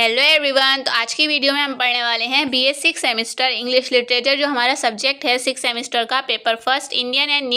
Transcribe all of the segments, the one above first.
Hello everyone. तो आज की वीडियो में हम पढ़ने वाले हैं बीए 6 सेमेस्टर इंग्लिश लिटरेचर, जो हमारा सब्जेक्ट है 6 सेमेस्टर का, paper first Indian and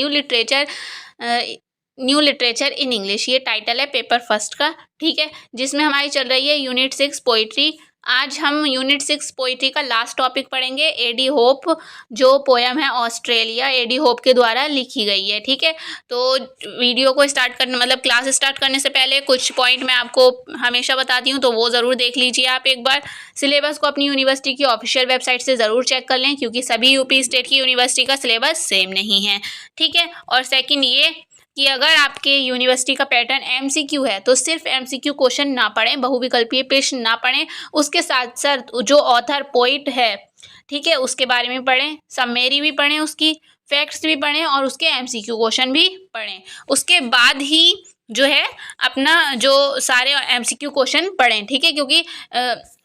new literature in English. ये टाइटल है पेपर फर्स्ट का, ठीक है, जिसमें हमारी चल रही है यूनिट 6 पोइट्री। आज हम यूनिट 6 पोइट्री का लास्ट टॉपिक पढ़ेंगे, एडी होप, जो पोयम है ऑस्ट्रेलिया, एडी होप के द्वारा लिखी गई है, ठीक है। तो वीडियो को स्टार्ट करने मतलब क्लास स्टार्ट करने से पहले कुछ पॉइंट मैं आपको हमेशा बताती हूँ, तो वो ज़रूर देख लीजिए आप एक बार। सिलेबस को अपनी यूनिवर्सिटी की ऑफिशियल वेबसाइट से ज़रूर चेक कर लें, क्योंकि सभी यूपी स्टेट की यूनिवर्सिटी का सिलेबस सेम नहीं है, ठीक है। और सेकंड ये कि अगर आपके यूनिवर्सिटी का पैटर्न एमसीक्यू है तो सिर्फ एमसीक्यू क्वेश्चन ना पढ़ें, बहुविकल्पीय प्रश्न ना पढ़ें, उसके साथ साथ जो ऑथर पोइट है, ठीक है, उसके बारे में पढ़ें, समरी भी पढ़ें, उसकी फैक्ट्स भी पढ़ें और उसके एमसीक्यू क्वेश्चन भी पढ़ें। उसके बाद ही जो है अपना जो सारे एमसीक्यू क्वेश्चन पढ़ें, ठीक है, क्योंकि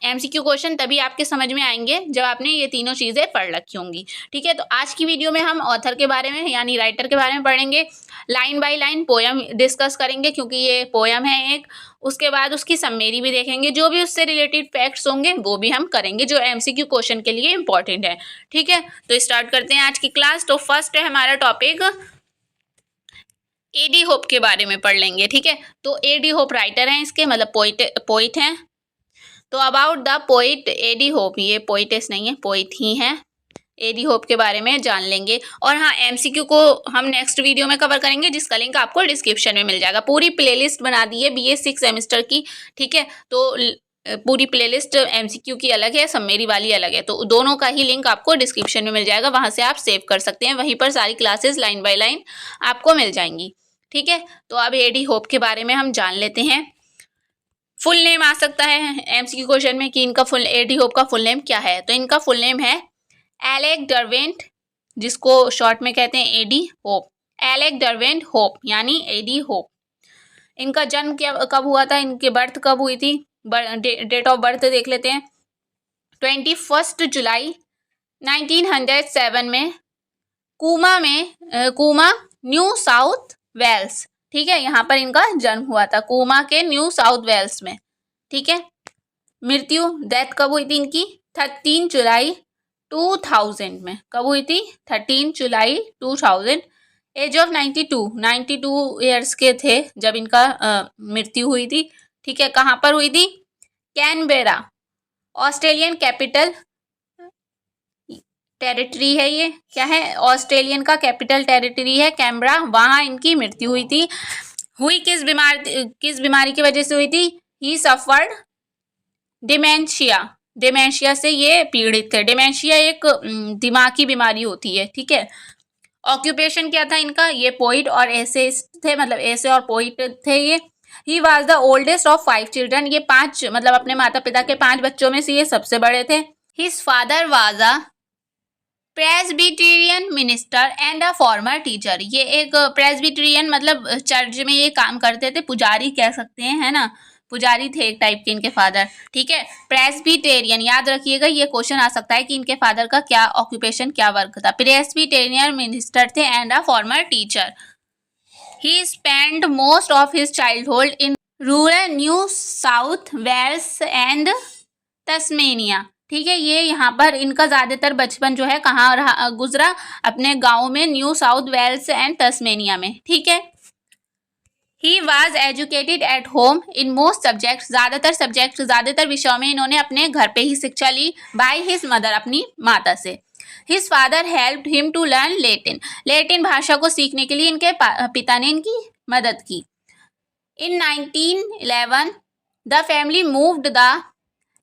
एमसीक्यू क्वेश्चन तभी आपके समझ में आएंगे जब आपने ये तीनों चीज़ें पढ़ रखी होंगी, ठीक है। तो आज की वीडियो में हम ऑथर के बारे में यानी राइटर के बारे में पढ़ेंगे, line by line poem discuss करेंगे, क्योंकि ये पोयम है एक। उसके बाद उसकी समरी भी देखेंगे, जो भी उससे रिलेटेड फैक्ट्स होंगे वो भी हम करेंगे, जो एमसीक्यू क्वेश्चन के लिए इंपॉर्टेंट है, ठीक है। तो स्टार्ट करते हैं आज की क्लास। तो फर्स्ट है हमारा टॉपिक, एडी होप के बारे में पढ़ लेंगे, ठीक है। तो एडी होप राइटर हैं इसके, मतलब पोइट हैं। तो about the poet A D Hope, ये पोइटेस नहीं है, पोइट ही हैं, एडी होप के बारे में जान लेंगे। और हाँ, एमसीक्यू को हम नेक्स्ट वीडियो में कवर करेंगे, जिसका लिंक आपको डिस्क्रिप्शन में मिल जाएगा। पूरी प्लेलिस्ट बना दी है बीए 6 सेमेस्टर की, ठीक है। तो पूरी प्लेलिस्ट एमसीक्यू की अलग है, समरी वाली अलग है, तो दोनों का ही लिंक आपको डिस्क्रिप्शन में मिल जाएगा, वहां से आप सेव कर सकते हैं। वहीं पर सारी क्लासेस लाइन बाय लाइन आपको मिल जाएंगी, ठीक है। तो अब एडी होप के बारे में हम जान लेते हैं। फुल नेम आ सकता है एमसीक्यू क्वेश्चन में कि इनका फुल, एडी होप का फुल नेम क्या है। तो इनका फुल नेम है एलेक डरवेंट, जिसको शॉर्ट में कहते हैं एडी होप, एलेक डरवेंट होप यानी एडी होप। इनका जन्म कब हुआ था, इनकी बर्थ कब हुई थी, डेट ऑफ बर्थ देख लेते हैं। 21 जुलाई 1907 में कूमा न्यू साउथ वेल्स, ठीक है, यहाँ पर इनका जन्म हुआ था, कूमा के न्यू साउथ वेल्स में, ठीक है। मृत्यु, डेथ कब हुई थी इनकी, 13 जुलाई 2000 में। कब हुई थी, 13 जुलाई 2000। एज ऑफ 92 ईयर्स के थे जब इनका मृत्यु हुई थी, ठीक है। कहाँ पर हुई थी, कैनबेरा, ऑस्ट्रेलियन कैपिटल टेरिटरी है, ये क्या है, ऑस्ट्रेलियन का कैपिटल टेरिटरी है कैनबरा, वहाँ इनकी मृत्यु हुई थी। हुई किस बीमारी की वजह से हुई थी, ही सफर्ड डिमेंशिया से ये पीड़ित थे। डिमेंशिया एक दिमागी बीमारी होती है, ठीक है। ऑक्यूपेशन क्या था इनका, ये पोइट और एसेइस्ट थे, मतलब एसे और पोइट थे ये। He was the oldest of 5 children, ये 5 मतलब अपने माता पिता के 5 बच्चों में से ये सबसे बड़े थे। His father was a Presbyterian minister and a former teacher, ये एक प्रेस्बिटेरियन मतलब चर्च में ये काम करते थे, पुजारी कह सकते हैं, है ना, पुजारी थे एक टाइप के इनके फादर, ठीक है। प्रेस्बिटेरियन याद रखिएगा, ये क्वेश्चन आ सकता है कि इनके फादर का क्या ऑक्यूपेशन, क्या वर्क था। प्रेस्बिटेरियन मिनिस्टर थे and a former teacher. He spend most of his childhood in rural New South Wales and Tasmania, ठीक है। ये यहाँ पर इनका ज़्यादातर बचपन जो है कहाँ गुजरा, अपने गाँव में, न्यू साउथ वेल्स एंड तस्मेनिया में, ठीक है। He was educated at home in most subjects, ज़्यादातर विषयों में इन्होंने अपने घर पे ही शिक्षा ली। बाय हिज मदर, अपनी माता से। His father helped him to learn Latin भाषा को सीखने के लिए इनके पिता ने इनकी मदद की। In 1911 the family moved the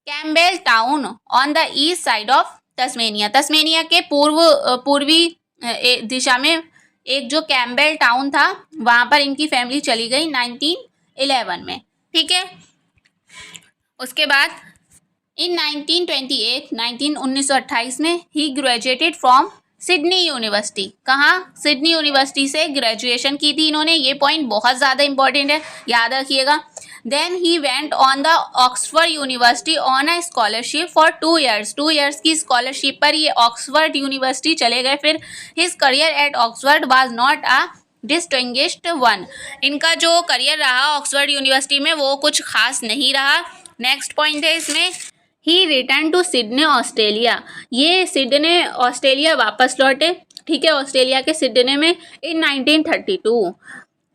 Campbell town on the east side of Tasmania, Tasmania के पूर्वी दिशा में एक जो कैम्बेल टाउन था, वहाँ पर इनकी फैमिली चली गई 1911 में, ठीक है। उसके बाद इन 1928 में ही ग्रेजुएटेड फ्रॉम सिडनी यूनिवर्सिटी, कहाँ, सिडनी यूनिवर्सिटी से ग्रेजुएशन की थी इन्होंने, ये पॉइंट बहुत ज़्यादा इंपॉर्टेंट है, याद रखिएगा। Then he went on the Oxford University on a scholarship for 2 years, 2 years की स्कॉलरशिप पर ये ऑक्सफोर्ड यूनिवर्सिटी चले गए। फिर his career at Oxford was not a distinguished one, इनका जो करियर रहा ऑक्सफोर्ड यूनिवर्सिटी में वो कुछ खास नहीं रहा। नेक्स्ट पॉइंट है इसमें, ही रिटर्न टू सिडनी ऑस्ट्रेलिया। ये सिडनी ऑस्ट्रेलिया वापस लौटे, ठीक है, ऑस्ट्रेलिया के सिडनी में इन 1932।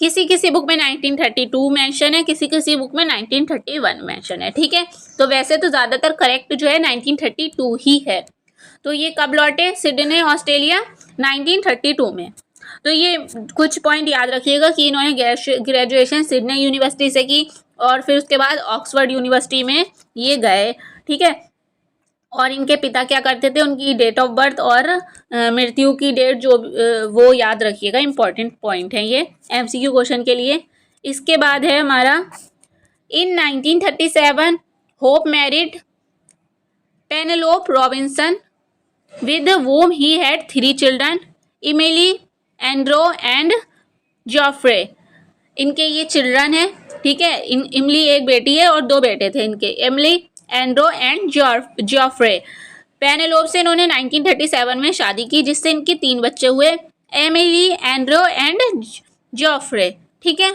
किसी किसी बुक में 1932 मेंशन है, किसी किसी बुक में 1931 मेंशन है, ठीक है। तो वैसे तो ज़्यादातर करेक्ट जो है 1932 ही है। तो ये कब लौटे सिडनी ऑस्ट्रेलिया? 1932 में। तो ये कुछ पॉइंट याद रखिएगा कि इन्होंने ग्रेजुएशन सिडनी यूनिवर्सिटी से की और फिर उसके बाद ऑक्सफोर्ड यूनिवर्सिटी में ये गए, ठीक है। और इनके पिता क्या करते थे, उनकी डेट ऑफ बर्थ और मृत्यु की डेट जो वो याद रखिएगा, इंपॉर्टेंट पॉइंट है ये एमसीक्यू क्वेश्चन के लिए। इसके बाद है हमारा, in 1937 Hope married Penelope Robinson with whom he had 3 children, Emily, Andrew and Geoffrey. इनके ये चिल्ड्रन है, ठीक है। इमली एक बेटी है और 2 बेटे थे इनके, Emily, Andrew and Geoffrey. Penelope से इन्होंने 1937 में शादी की जिससे इनके 3 बच्चे हुए, एमिली, एंड्रो एंड जॉफ्रे, ठीक है।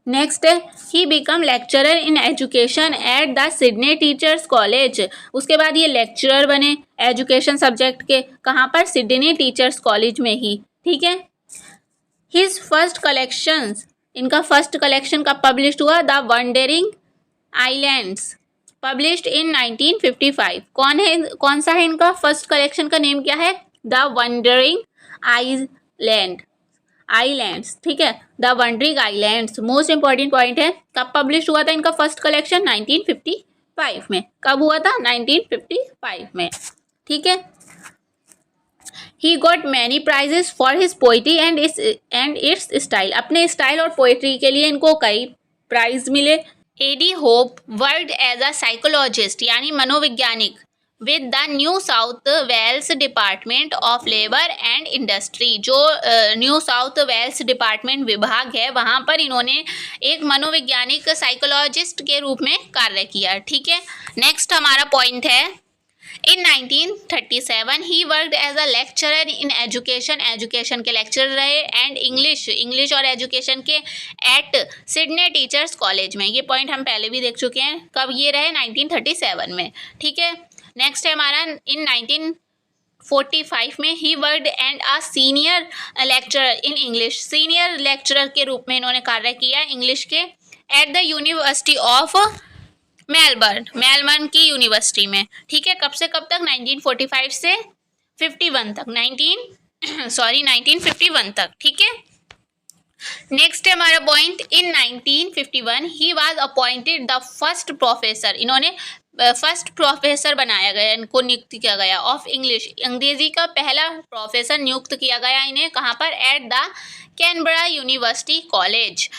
नेक्स्ट है, he become lecturer in education at the Sydney Teachers college. उसके बाद ये लेक्चरर बने एजुकेशन सब्जेक्ट के, कहाँ पर? सिडनी टीचर्स कॉलेज में ही, ठीक है। हिज फर्स्ट कलेक्शंस, इनका फर्स्ट कलेक्शन कब पब्लिश हुआ? The wondering islands, published in 1955। कौन सा है इनका फर्स्ट कलेक्शन का नेम क्या है? द वंडरिंग आइलैंड्स, ठीक है, the wondering islands. Most important point है, कब पब्लिश हुआ था इनका फर्स्ट कलेक्शन? 1955 में। कब हुआ था? 1955 में, ठीक है। He got many prizes for his poetry and its style. अपने स्टाइल और पोइट्री के लिए इनको कई प्राइज मिले। A D Hope worked as a psychologist, यानी मनोवैज्ञानिक, with the New South Wales Department of Labour and Industry. जो न्यू साउथ वेल्स डिपार्टमेंट विभाग है वहाँ पर इन्होंने एक मनोवैज्ञानिक साइकोलॉजिस्ट के रूप में कार्य किया, ठीक है। नेक्स्ट हमारा पॉइंट है, in 1937 he worked as a lecturer in education, education के लेक्चरर रहे, एंड इंग्लिश और एजुकेशन के एट सिडनी टीचर्स कॉलेज में। ये पॉइंट हम पहले भी देख चुके हैं, कब ये रहे? 1937 में, ठीक है। नेक्स्ट है हमारा, इन 1945 में he worked and a senior lecturer in English. Senior lecturer के रूप में इन्होंने कार्य किया इंग्लिश के at the university of Melbourne की यूनिवर्सिटी में, ठीक है। कब से कब तक? 1945 से 51 तक, 1951 तक, ठीक है। नेक्स्ट है हमारा point, in 1951 he was appointed the first professor. इन्होंने फर्स्ट प्रोफेसर बनाया गया, इनको नियुक्त किया गया ऑफ इंग्लिश, अंग्रेजी का पहला प्रोफेसर नियुक्त किया गया इन्हें, कहाँ पर? At the Canberra university college.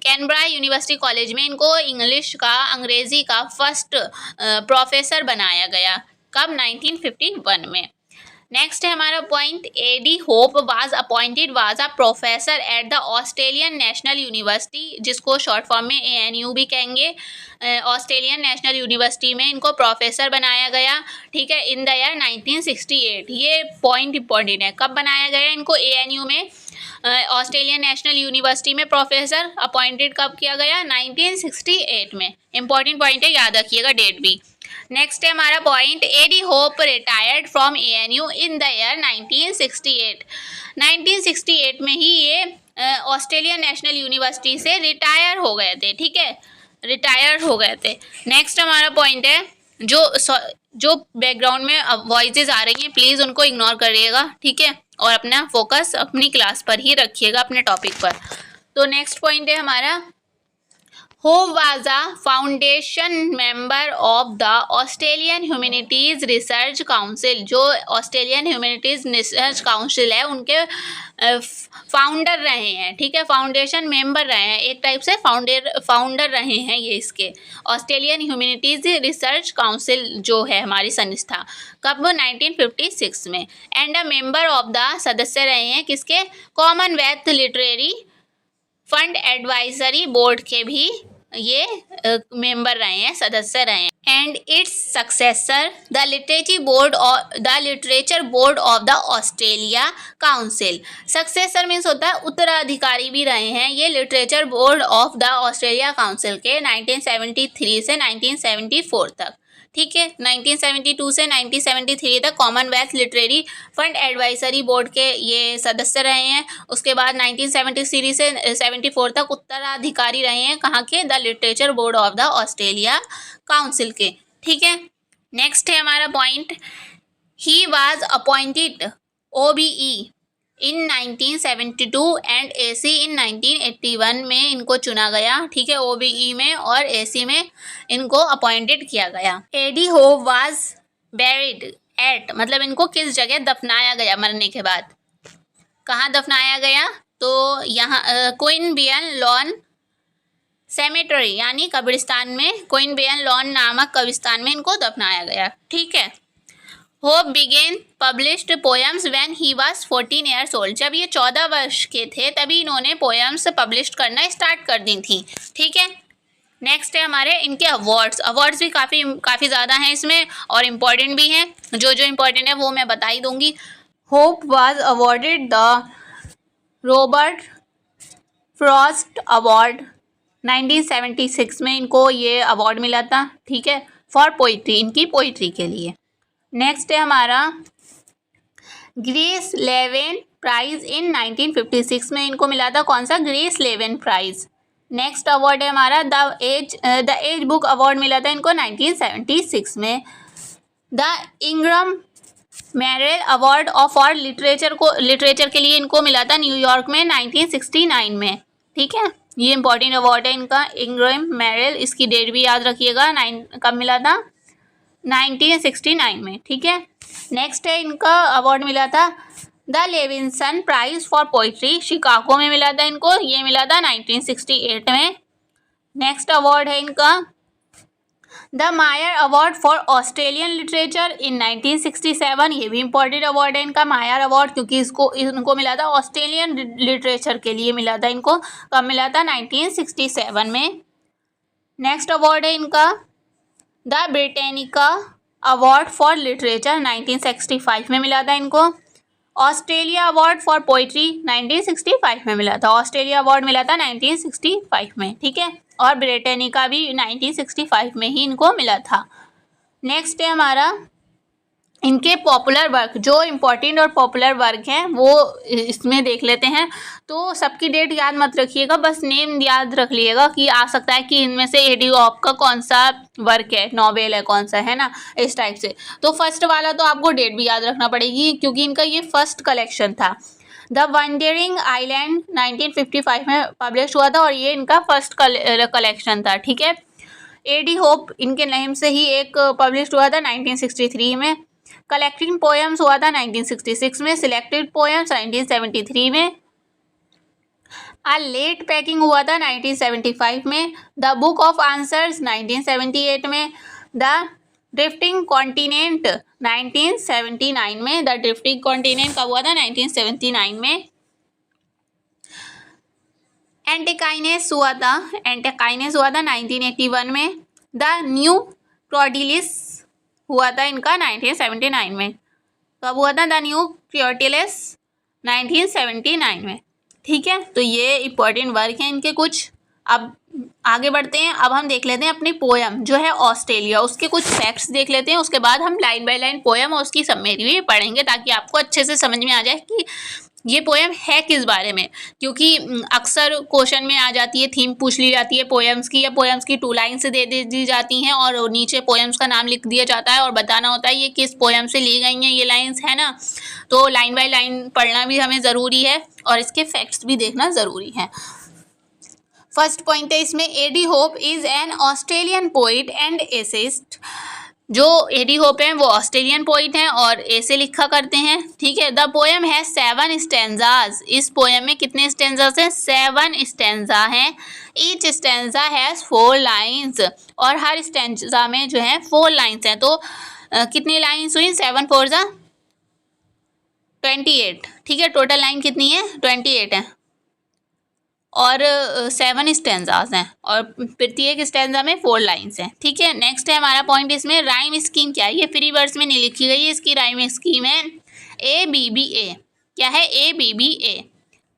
Canberra university college में इनको इंग्लिश का, अंग्रेजी का फर्स्ट प्रोफेसर बनाया गया, कब? 1951 में। नेक्स्ट है हमारा point, A D Hope was appointed was a professor at the Australian National University, जिसको शॉर्ट फॉर्म में ANU भी कहेंगे। ऑस्ट्रेलियन नेशनल यूनिवर्सिटी में इनको प्रोफेसर बनाया गया, ठीक है, इन द ईयर 1968। ये पॉइंट इंपॉर्टेंट है, कब बनाया गया इनको ANU में? ऑस्ट्रेलियन नेशनल यूनिवर्सिटी में प्रोफेसर अपॉइंटेड कब किया गया? 1968 में। इंपॉर्टेंट पॉइंट है, याद रखिएगा डेट भी। नेक्स्ट है हमारा point, A D Hope retired from ANU in the year 1968। 1968 में ही ये ऑस्ट्रेलियन नेशनल यूनिवर्सिटी से रिटायर हो गए थे, ठीक है, रिटायर हो गए थे। नेक्स्ट हमारा पॉइंट है, जो बैकग्राउंड में वॉइसेस आ रही हैं प्लीज़ उनको इग्नोर करिएगा, ठीक है, और अपना फोकस अपनी क्लास पर ही रखिएगा, अपने टॉपिक पर। तो नेक्स्ट पॉइंट है हमारा, who was a foundation member of the Australian Humanities Research Council। जो ऑस्ट्रेलियन ह्यूमैनिटीज रिसर्च काउंसिल है उनके फाउंडर रहे हैं, ठीक है, फाउंडेशन मेंबर रहे हैं, एक टाइप से फाउंडर रहे हैं ये इसके, ऑस्ट्रेलियन ह्यूमैनिटीज रिसर्च काउंसिल जो है हमारी संस्था, कब? 1956 में। And a member of the, सदस्य रहे हैं किसके? Commonwealth literary fund advisory board के भी ये मेंबर रहे हैं, सदस्य रहे हैं। and its successor, the literature board of the Australia Council. Successor means होता है उत्तराधिकारी भी रहे हैं ये literature board of the Australia council के 1973 से 1974 तक, ठीक है। 1972 से 1973 तक Commonwealth literary fund advisory board के ये सदस्य रहे हैं। उसके बाद 1973 से 74 तक उत्तराधिकारी रहे हैं कहाँ के, the literature board of the Australia council के, ठीक है। नेक्स्ट है हमारा point, he was appointed OBE in 1972 and AC इन 1981 में इनको चुना गया, ठीक है। OBE में और AC में इनको अपॉइंटेड किया गया। A D Hope was buried at, मतलब इनको किस जगह दफनाया गया मरने के बाद, कहाँ दफनाया गया, तो यहाँ क्वीनबियन लॉन सेमेटरी यानी कब्रिस्तान में, क्वीनबियन लॉन नामक कब्रिस्तान में इनको दफनाया गया, ठीक है। Hope began published poems when he was 14 years old, जब ये 14 वर्ष के थे तभी इन्होंने पोएम्स पब्लिश करना स्टार्ट कर दी थी, ठीक है। नेक्स्ट है हमारे इनके अवार्ड्स भी काफ़ी ज़्यादा हैं इसमें और इम्पॉर्टेंट भी हैं, जो इम्पॉर्टेंट है वो मैं बता ही दूंगी। Hope was awarded the Robert Frost award 1976 में इनको ये अवार्ड मिला था, ठीक है, फॉर पोइट्री, इनकी पोइट्री के लिए। नेक्स्ट है हमारा ग्रेस लेवेन प्राइज इन 1956 में इनको मिला था, कौन सा, Grace Leven prize. Next award है हमारा द एज बुक अवार्ड मिला था इनको 1976 में। The Ingram Merrill award for literature के लिए इनको मिला था न्यूयॉर्क में 1969 में, ठीक है। ये इंपॉर्टेंट अवार्ड है इनका, इंग्रम मेरिल, इसकी डेट भी याद रखिएगा, कब मिला था, 1969 में, ठीक है। नेक्स्ट है इनका अवार्ड मिला था the Levinson prize for poetry, Chicago में मिला था इनको, ये मिला था 1968 में। नेक्स्ट अवार्ड है इनका the Mayar award for Australian literature in 1967, ये भी इंपॉर्टेंट अवार्ड है इनका, मायर अवार्ड, क्योंकि इनको मिला था ऑस्ट्रेलियन लिटरेचर के लिए मिला था इनको, कब मिला था, 1967 में। नेक्स्ट अवार्ड है इनका the Britannica award for literature 1965 में मिला था इनको। ऑस्ट्रेलिया अवार्ड फॉर पोइट्री 1965 में मिला था, ऑस्ट्रेलिया अवार्ड मिला था 1965 में, ठीक है, और ब्रिटेनिका भी 1965 में ही इनको मिला था। नेक्स्ट है हमारा इनके पॉपुलर वर्क, जो इम्पोर्टेंट और पॉपुलर वर्क हैं वो इसमें देख लेते हैं। तो सबकी डेट याद मत रखिएगा, बस नेम याद रख लिएगा कि आ सकता है कि इनमें से एडी होप का कौन सा वर्क है, नॉवेल है कौन सा, है ना, इस टाइप से। तो फर्स्ट वाला तो आपको डेट भी याद रखना पड़ेगी क्योंकि इनका ये फर्स्ट कलेक्शन था। द वंडरिंग आइलैंड 1955 में पब्लिश हुआ था और ये इनका फर्स्ट कलेक्शन था, ठीक है। एडी होप इनके नेम से ही एक पब्लिश हुआ था 1963 में। कलेक्टिंग पोएम्स हुआ था 1966 में, सिलेक्टेड पोएम्स 1973 में, अ लेट पैकिंग हुआ था 1975 में, द बुक ऑफ आंसर्स 1978 में, द ड्रिफ्टिंग कॉन्टिनेंट 1979 में, द ड्रिफ्टिंग कॉन्टिनेंट कब हुआ था, 1979 में। एंटिकाइनेस हुआ था 1981 में। द न्यू क्रोडिलिस हुआ था इनका 1979 में, कब हुआ था, द न्यू क्रोडिलिस 1979 में, ठीक है। तो ये इंपॉर्टेंट वर्क हैं इनके कुछ। अब आगे बढ़ते हैं, अब हम देख लेते हैं अपनी पोएम जो है ऑस्ट्रेलिया, उसके कुछ फैक्ट्स देख लेते हैं, उसके बाद हम लाइन बाय लाइन पोएम और उसकी समरी भी पढ़ेंगे ताकि आपको अच्छे से समझ में आ जाए कि ये पोएम है किस बारे में। क्योंकि अक्सर क्वेश्चन में आ जाती है, थीम पूछ ली जाती है पोएम्स की, या पोएम्स की 2 लाइन्स दे दी जाती हैं और नीचे पोएम्स का नाम लिख दिया जाता है और बताना होता है ये किस पोएम से ली गई हैं ये लाइन्स, है ना। तो लाइन बाय लाइन पढ़ना भी हमें ज़रूरी है और इसके फैक्ट्स भी देखना ज़रूरी है। फर्स्ट पॉइंट है इसमें, A D Hope is an Australian poet and essayist. जो एडी होप हैं वो ऑस्ट्रेलियन पोइट हैं और ऐसे लिखा करते हैं, ठीक है। द पोएम है 7 स्टैंजाज, इस पोएम में कितने स्टैंजाज हैं, 7 स्टैंजा हैं। ईच स्टैंजा हैज़ 4 लाइन्स, और हर स्टैंजा में जो है 4 लाइन्स हैं। तो कितनी लाइन्स हुई, 7 4 जा 28, ठीक है। टोटल लाइन कितनी है, 28 है। और 7 स्टेंजाज हैं और प्रत्येक स्टेंजा में 4 लाइन्स हैं। ठीक है, नेक्स्ट है हमारा पॉइंट इसमें राइम स्कीम क्या है। ये फ्री वर्ड्स में नहीं लिखी गई है, इसकी राइम स्कीम है ABBA। क्या है? ABBA।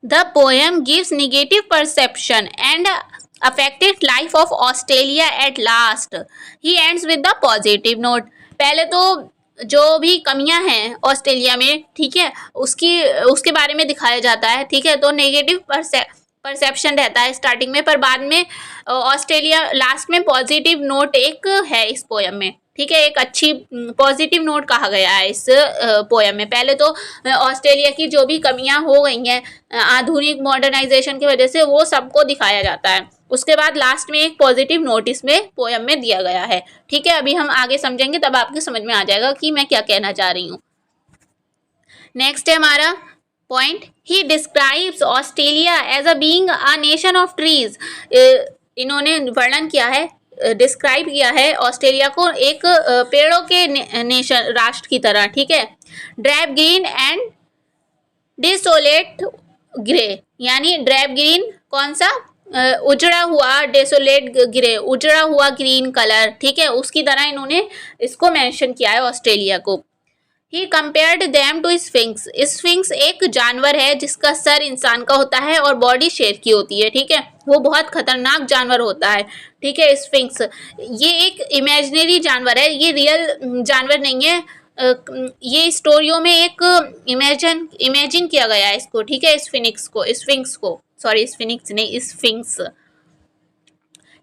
The poem gives negative perception and affected life of Australia at last, he ends with the positive note. पहले तो जो भी कमियां हैं ऑस्ट्रेलिया में, ठीक है, उसके बारे में दिखाया जाता है। ठीक है, तो नेगेटिव परसेप्शन रहता है स्टार्टिंग में, पर बाद में ऑस्ट्रेलिया लास्ट में पॉजिटिव नोट एक है इस पोएम में। ठीक है, एक अच्छी पॉजिटिव नोट कहा गया है इस पोएम में। पहले तो ऑस्ट्रेलिया की जो भी कमियां हो गई हैं आधुनिक मॉडर्नाइजेशन की वजह से, वो सबको दिखाया जाता है। उसके बाद लास्ट में एक पॉजिटिव नोट इसमें पोएम में दिया गया है। ठीक है, अभी हम आगे समझेंगे तब आपको समझ में आ जाएगा कि मैं क्या कहना चाह रही हूँ। नेक्स्ट है हमारा point, he describes Australia as a being a nation of trees. इन्होंने वर्णन किया है, डिस्क्राइब किया है ऑस्ट्रेलिया को एक पेड़ों के नेशन, राष्ट्र की तरह। ठीक है, ड्रैप ग्रीन एंड डिसोलेट ग्रे, यानी ड्रैप ग्रीन कौन सा? उजड़ा हुआ, डेसोलेट ग्रे उजड़ा हुआ ग्रीन कलर। ठीक है, उसकी तरह इन्होंने इसको मेंशन किया है ऑस्ट्रेलिया को। He compared them to sphinx. Sphinx एक जानवर है जिसका सर इंसान का होता है और बॉडी शेर की होती है। ठीक है, वो बहुत खतरनाक जानवर होता है। ठीक है, स्फिंक्स ये एक इमेजिनरी जानवर है, ये रियल जानवर नहीं है। ये स्टोरियों में एक इमेजिन किया गया है इसको। ठीक है, स्फिंक्स को सॉरी स्फिनिक्स नहीं, स्फिंक्स।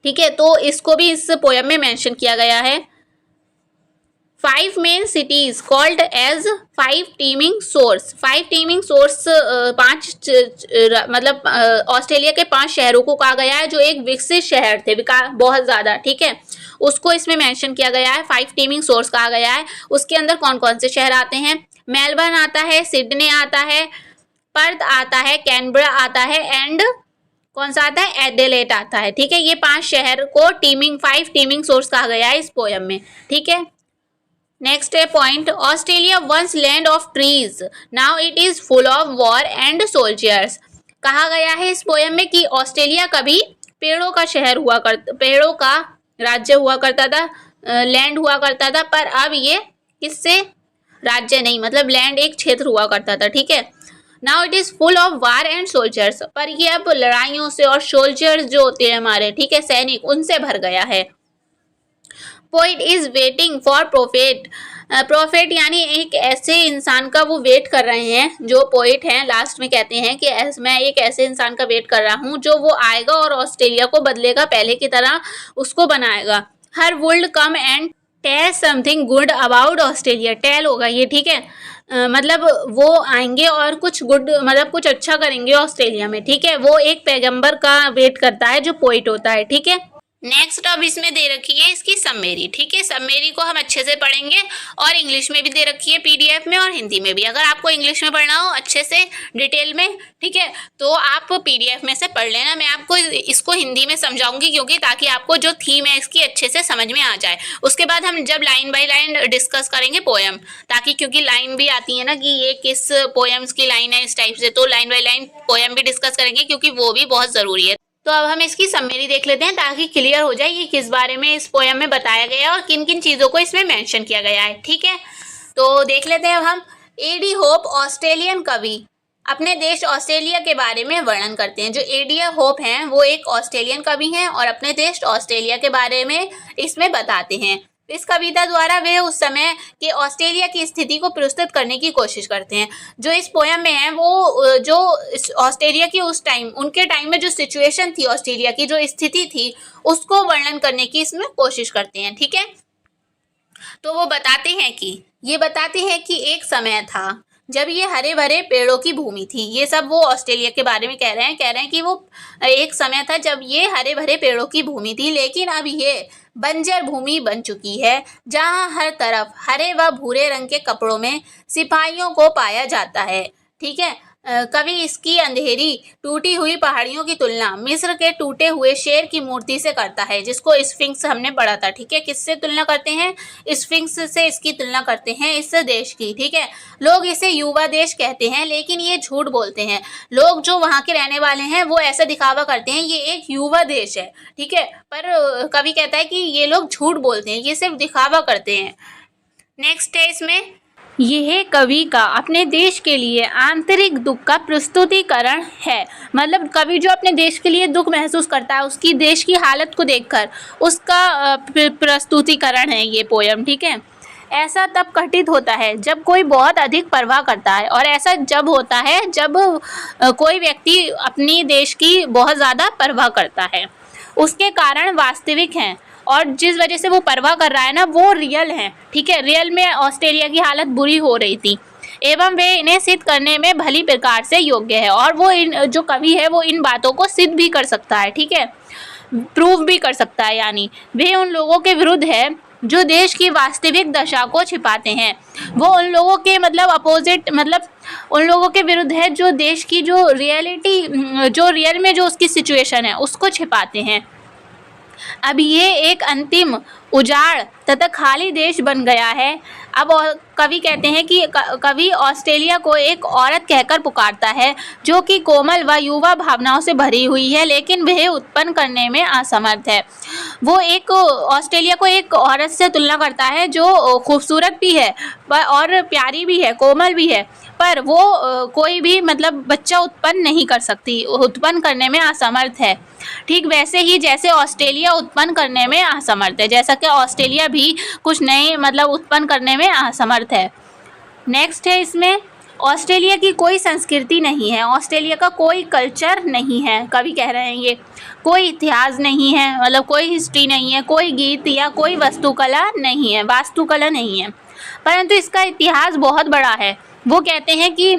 ठीक है, तो इसको भी इस पोएम में मेंशन किया गया है। 5 main cities called as 5 teeming source. 5 teeming source, 5 मतलब ऑस्ट्रेलिया के 5 शहरों को कहा गया है जो एक विकसित शहर थे, बहुत ज़्यादा। ठीक है, उसको इसमें मेंशन किया गया है, 5 टीमिंग सोर्स कहा गया है। उसके अंदर कौन कौन से शहर आते हैं? मेलबर्न आता है, सिडनी आता है, पर्थ आता है, कैनबरा आता है एंड कौन सा आता है? एडिलेड आता है। ठीक है, ये 5 शहर को 5 टीमिंग सोर्स कहा गया है इस पोएम में। ठीक है, नेक्स्ट है point, Australia once land of trees, now it is full of war and soldiers. कहा गया है इस पोएम में कि ऑस्ट्रेलिया कभी पेड़ों का शहर हुआ करता, पेड़ों का राज्य हुआ करता था, लैंड हुआ करता था, पर अब ये किससे? राज्य नहीं, मतलब लैंड एक क्षेत्र हुआ करता था। ठीक है, now it is full of war and soldiers, पर ये अब लड़ाइयों से और सोल्जर्स जो होते हैं हमारे, ठीक है, सैनिक, उनसे भर गया है। Poet is waiting for prophet. Prophet यानी एक ऐसे इंसान का वो वेट कर रहे हैं, जो पोइट हैं लास्ट में कहते हैं कि मैं एक ऐसे इंसान का वेट कर रहा हूँ जो वो आएगा और ऑस्ट्रेलिया को बदलेगा, पहले की तरह उसको बनाएगा। Her would come and tell something good about Australia. Tell होगा ये, ठीक है, मतलब वो आएंगे और कुछ गुड, मतलब कुछ अच्छा करेंगे ऑस्ट्रेलिया में। ठीक है, वो एक पैगंबर का वेट करता है जो पोइट होता है। ठीक है, नेक्स्ट अब इसमें दे रखी है इसकी सममेरी। ठीक है, सममेरी को हम अच्छे से पढ़ेंगे और इंग्लिश में भी दे रखी है PDF में और हिंदी में भी। अगर आपको इंग्लिश में पढ़ना हो अच्छे से डिटेल में, ठीक है, तो आप PDF में से पढ़ लेना। मैं आपको इसको हिंदी में समझाऊंगी क्योंकि ताकि आपको जो थीम है इसकी अच्छे से समझ में आ जाए। उसके बाद हम जब लाइन बाय लाइन डिस्कस करेंगे पोएम, ताकि क्योंकि लाइन भी आती है ना कि ये किस पोएम्स की लाइन है इस टाइप से, तो लाइन बाय लाइन पोएम भी डिस्कस करेंगे क्योंकि वो भी बहुत ज़रूरी है। तो अब हम इसकी समरी देख लेते हैं ताकि क्लियर हो जाए कि किस बारे में इस पोएम में बताया गया है और किन किन चीज़ों को इसमें मेंशन किया गया है। ठीक है, तो देख लेते हैं अब हम। A.D. होप ऑस्ट्रेलियन कवि अपने देश ऑस्ट्रेलिया के बारे में वर्णन करते हैं। जो A.D. होप हैं वो एक ऑस्ट्रेलियन कवि हैं और अपने देश ऑस्ट्रेलिया के बारे में इसमें बताते हैं। इस कविता द्वारा वे उस समय के ऑस्ट्रेलिया की स्थिति को प्रस्तुत करने की कोशिश करते हैं। जो इस पोएम में है वो जो ऑस्ट्रेलिया की उस टाइम, उनके टाइम में जो सिचुएशन थी, ऑस्ट्रेलिया की जो स्थिति थी, उसको वर्णन करने की इसमें कोशिश करते हैं। ठीक है, तो वो बताते हैं कि एक समय था जब ये हरे भरे पेड़ों की भूमि थी। ये सब वो ऑस्ट्रेलिया के बारे में कह रहे हैं कि वो एक समय था जब ये हरे भरे पेड़ों की भूमि थी, लेकिन अब ये बंजर भूमि बन चुकी है जहां हर तरफ हरे व भूरे रंग के कपड़ों में सिपाहियों को पाया जाता है। ठीक है, कभी इसकी अंधेरी टूटी हुई पहाड़ियों की तुलना मिस्र के टूटे हुए शेर की मूर्ति से करता है, जिसको स्फिंक्स हमने पढ़ा था। ठीक है, किससे तुलना करते हैं? स्फिंक्स से इसकी तुलना करते हैं, इस देश की। ठीक है, लोग इसे युवा देश कहते हैं, लेकिन ये झूठ बोलते हैं। लोग जो वहाँ के रहने वाले हैं वो ऐसा दिखावा करते हैं ये एक युवा देश है। ठीक है, पर कवि कहता है कि ये लोग झूठ बोलते हैं, ये सिर्फ दिखावा करते हैं। नेक्स्ट है इसमें, यह कवि का अपने देश के लिए आंतरिक दुख का प्रस्तुतिकरण है। मतलब कवि जो अपने देश के लिए दुख महसूस करता है, उसकी देश की हालत को देखकर उसका प्रस्तुतिकरण है ये पोयम। ठीक है, ऐसा तब घटित होता है जब कोई बहुत अधिक परवाह करता है, और ऐसा जब होता है जब कोई व्यक्ति अपनी देश की बहुत ज़्यादा परवाह करता है। उसके कारण वास्तविक हैं, और जिस वजह से वो परवाह कर रहा है ना, वो रियल है। ठीक है, रियल में ऑस्ट्रेलिया की हालत बुरी हो रही थी, एवं वे इन्हें सिद्ध करने में भली प्रकार से योग्य है। और वो जो कवि है वो इन बातों को सिद्ध भी कर सकता है। ठीक है, प्रूव भी कर सकता है। यानी वे उन लोगों के विरुद्ध है जो देश की वास्तविक दशा को छिपाते हैं। वो उन लोगों के मतलब अपोजिट, मतलब उन लोगों के विरुद्ध है जो देश की जो रियलिटी, जो रियल में जो उसकी सिचुएशन है उसको छिपाते हैं। अब ये एक अंतिम उजाड़ तथा खाली देश बन गया है। अब कवि कहते हैं कि कवि ऑस्ट्रेलिया को एक औरत कहकर पुकारता है जो कि कोमल व युवा भावनाओं से भरी हुई है, लेकिन वह उत्पन्न करने में असमर्थ है। वो एक ऑस्ट्रेलिया को एक औरत से तुलना करता है जो खूबसूरत भी है और प्यारी भी है, कोमल भी है, पर वो कोई भी मतलब बच्चा उत्पन्न नहीं कर सकती, उत्पन्न करने में असमर्थ है। ठीक वैसे ही जैसे ऑस्ट्रेलिया उत्पन्न करने में असमर्थ है, जैसा कि ऑस्ट्रेलिया भी कुछ नए मतलब उत्पन्न करने में असमर्थ है। नेक्स्ट है इसमें, ऑस्ट्रेलिया की कोई संस्कृति नहीं है, ऑस्ट्रेलिया का कोई कल्चर नहीं है। कवि कह रहे हैं ये कोई इतिहास नहीं है, मतलब कोई हिस्ट्री नहीं है, कोई गीत या कोई वास्तुकला नहीं है, परंतु इसका इतिहास बहुत बड़ा है। वो कहते हैं कि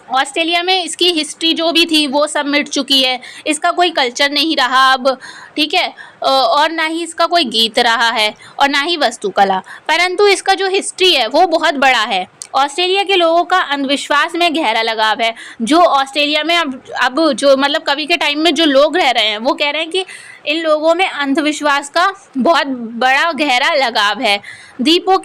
ऑस्ट्रेलिया में इसकी हिस्ट्री जो भी थी वो सब मिट चुकी है, इसका कोई कल्चर नहीं रहा अब। ठीक है, और ना ही इसका कोई गीत रहा है और ना ही वास्तुकला, परंतु इसका जो हिस्ट्री है वो बहुत बड़ा है। ऑस्ट्रेलिया के लोगों का अंधविश्वास में गहरा लगाव है। जो ऑस्ट्रेलिया में अब जो मतलब कवि के टाइम में जो लोग रह रहे हैं वो कह रहे हैं कि इन लोगों में अंधविश्वास का बहुत बड़ा गहरा लगाव है। द्वीपों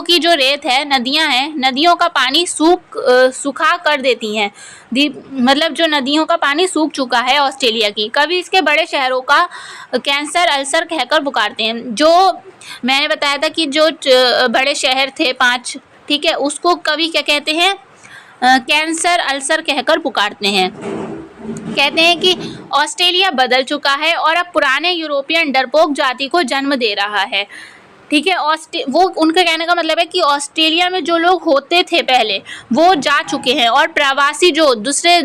की जो रेत है, नदियां हैं, नदियों का पानी सूखा कर देती हैं। मतलब जो नदियों का पानी सूख चुका है ऑस्ट्रेलिया की। कभी इसके बड़े शहरों का कैंसर अल्सर कहकर पुकारते हैं। जो मैंने बताया था कि जो बड़े शहर थे 5, ठीक है, उसको कवि क्या कहते हैं? कैंसर अल्सर कहकर पुकारते हैं। कहते हैं कि ऑस्ट्रेलिया बदल चुका है और अब पुराने यूरोपियन डरपोक जाति को जन्म दे रहा है। ठीक है, वो उनका कहने का मतलब है कि ऑस्ट्रेलिया में जो लोग होते थे पहले वो जा चुके हैं, और प्रवासी जो दूसरे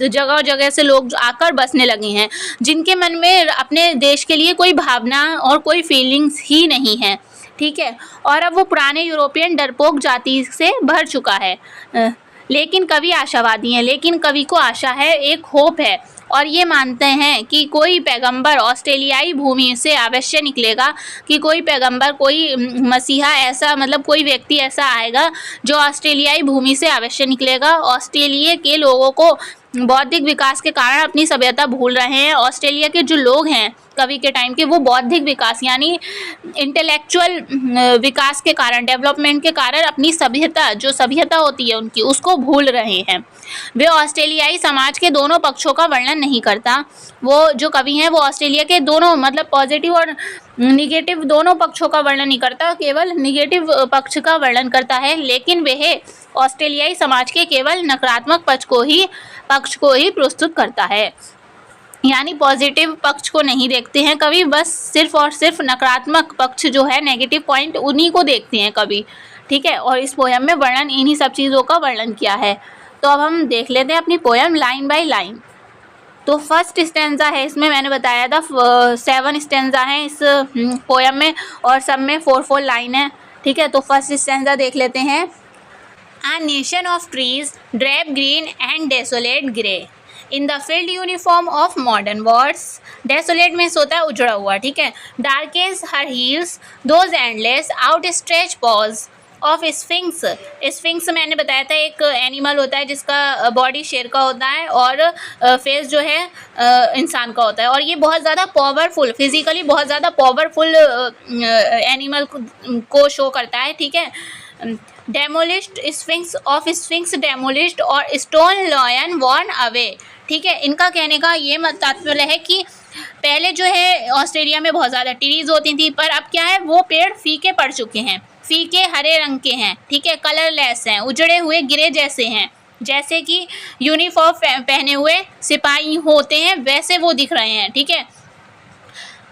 जगह से लोग आकर बसने लगे हैं, जिनके मन में अपने देश के लिए कोई भावना और कोई फीलिंग्स ही नहीं है। ठीक है, और अब वो पुराने यूरोपियन डरपोक जाति से भर चुका है। लेकिन कवि आशावादी हैं, लेकिन कवि को आशा है, एक होप है, और ये मानते हैं कि कोई पैगंबर ऑस्ट्रेलियाई भूमि से अवश्य निकलेगा, कि कोई पैगंबर, कोई मसीहा ऐसा, मतलब कोई व्यक्ति ऐसा आएगा जो ऑस्ट्रेलियाई भूमि से अवश्य निकलेगा। ऑस्ट्रेलिया के लोगों को बौद्धिक विकास के कारण अपनी सभ्यता भूल रहे हैं। ऑस्ट्रेलिया के जो लोग हैं कवि के टाइम के, वो बौद्धिक विकास यानी इंटेलेक्चुअल विकास के कारण, डेवलपमेंट के कारण अपनी सभ्यता, जो सभ्यता होती है उनकी, उसको भूल रहे हैं। वे ऑस्ट्रेलियाई समाज के दोनों पक्षों का वर्णन नहीं करता। वो जो कवि हैं वो ऑस्ट्रेलिया के दोनों मतलब पॉजिटिव और निगेटिव दोनों पक्षों का वर्णन नहीं करता, केवल निगेटिव पक्ष का वर्णन करता है। लेकिन वह ऑस्ट्रेलियाई समाज के केवल नकारात्मक पक्ष को ही प्रस्तुत करता है, यानी पॉजिटिव पक्ष को नहीं देखते हैं कवि, बस सिर्फ और सिर्फ नकारात्मक पक्ष जो है, नेगेटिव पॉइंट, उन्हीं को देखते हैं कवि। ठीक है, और इस पोयम में वर्णन इन्हीं सब चीज़ों का वर्णन किया है। तो अब हम देख लेते हैं अपनी पोयम लाइन बाय लाइन। तो फर्स्ट स्टेंजा है, इसमें मैंने बताया था 7 स्टेंजा हैं इस पोयम में, और सब में 4 लाइन है। ठीक है, तो फर्स्ट स्टेंजा देख लेते हैं। A nation of trees, drab green and desolate grey, in the field uniform of modern wars. Desolate में होता है उजड़ा हुआ, ठीक है। Darkens her heels, those endless outstretched paws, of sphinx. Sphinx मैंने बताया था एक एनिमल होता है जिसका बॉडी शेर का होता है और फेस जो है इंसान का होता है, और ये बहुत ज़्यादा पावरफुल, फिजिकली बहुत ज़्यादा पावरफुल एनिमल को शो करता है, ठीक है। डेमोलिश्ड स्फिंक्स ऑफ स्फिंक्स डेमोलिश्ड और स्टोन लॉयन वॉर्न अवे, ठीक है। इनका कहने का ये तात्पर्य है कि पहले जो है ऑस्ट्रेलिया में बहुत ज़्यादा ट्रीज होती थी, पर अब क्या है, वो पेड़ फीके पड़ चुके हैं, फीके हरे रंग के हैं, ठीक है, कलरलेस हैं, उजड़े हुए गिरे जैसे हैं, जैसे कि यूनिफॉर्म पहने हुए सिपाही होते हैं वैसे वो दिख रहे हैं, ठीक है।